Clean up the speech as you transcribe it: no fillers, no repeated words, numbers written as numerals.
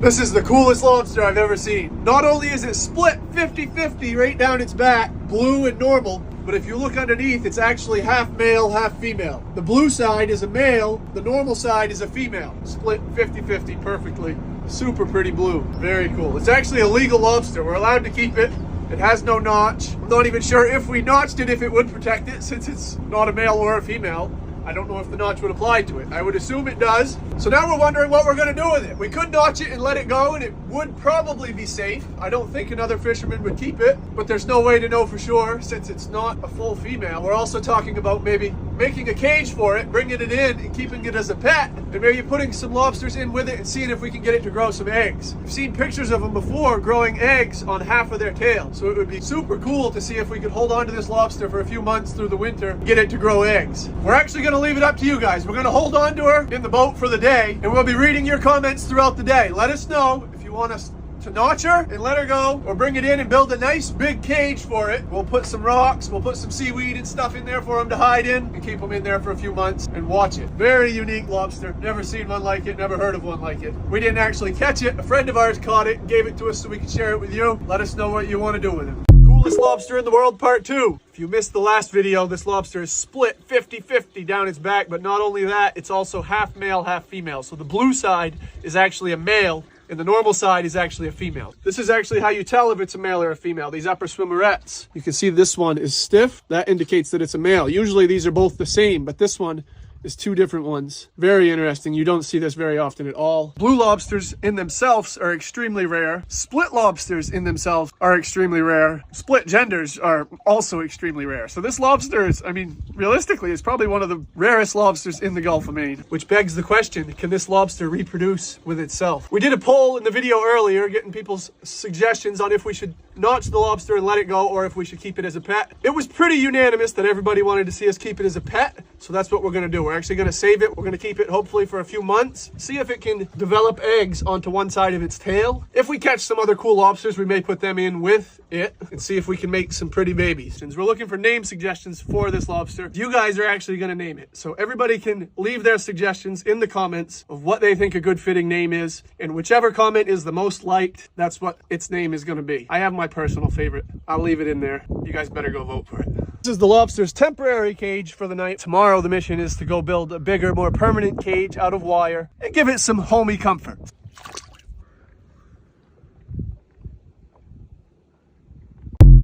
This is the coolest lobster I've ever seen. Not only is it split 50-50 right down its back, blue and normal, but if you look underneath, it's actually half male, half female. The blue side is a male, the normal side is a female. Split 50-50 perfectly. Super pretty blue. Very cool. It's actually a legal lobster. We're allowed to keep it. It has no notch. I'm not even sure if we notched it, if it would protect it, since it's not a male or a female. I don't know if the notch would apply to it. I would assume it does. So now we're wondering what we're gonna do with it. We could notch it and let it go, and it would probably be safe. I don't think another fisherman would keep it, but there's no way to know for sure since it's not a full female. We're also talking about maybe making a cage for it, bringing it in and keeping it as a pet, and maybe putting some lobsters in with it and seeing if we can get it to grow some eggs. I've seen pictures of them before growing eggs on half of their tail, so it would be super cool to see if we could hold on to this lobster for a few months through the winter, get it to grow eggs. We're actually gonna leave it up to you guys. We're gonna hold on to her in the boat for the day, and we'll be reading your comments throughout the day. Let us know if you want us to notch her and let her go, or bring it in and build a nice big cage for it. We'll put some rocks, we'll put some seaweed and stuff in there for them to hide in and keep them in there for a few months and watch it. Very unique lobster. Never seen one like it, never heard of one like it. We didn't actually catch it. A friend of ours caught it and gave it to us so we could share it with you. Let us know what you want to do with it. Coolest lobster in the world, part 2. If you missed the last video, this lobster is split 50-50 down its back, but not only that, it's also half male, half female. So the blue side is actually a male, and the normal side is actually a female. This is actually how you tell if it's a male or a female. These upper swimmerettes, you can see this one is stiff. That indicates that it's a male. Usually these are both the same, but this one is 2 different ones. Very interesting. You don't see this very often at all. Blue lobsters in themselves are extremely rare. Split lobsters in themselves are extremely rare. Split genders are also extremely rare. So this lobster is, I mean, realistically, is probably one of the rarest lobsters in the Gulf of Maine, which begs the question, can this lobster reproduce with itself? We did a poll in the video earlier, getting people's suggestions on if we should notch the lobster and let it go, or if we should keep it as a pet. It was pretty unanimous that everybody wanted to see us keep it as a pet, so that's what we're gonna do. We're actually gonna save it. We're gonna keep it hopefully for a few months, see if it can develop eggs onto one side of its tail. If we catch some other cool lobsters, we may put them in with it and see if we can make some pretty babies. Since we're looking for name suggestions for this lobster, you guys are actually gonna name it. So everybody can leave their suggestions in the comments of what they think a good fitting name is, and whichever comment is the most liked, that's what its name is gonna be. I have my personal favorite. I'll leave it in there. You guys better go vote for it. This is the lobster's temporary cage for the night. Tomorrow the mission is to go build a bigger, more permanent cage out of wire and give it some homey comfort.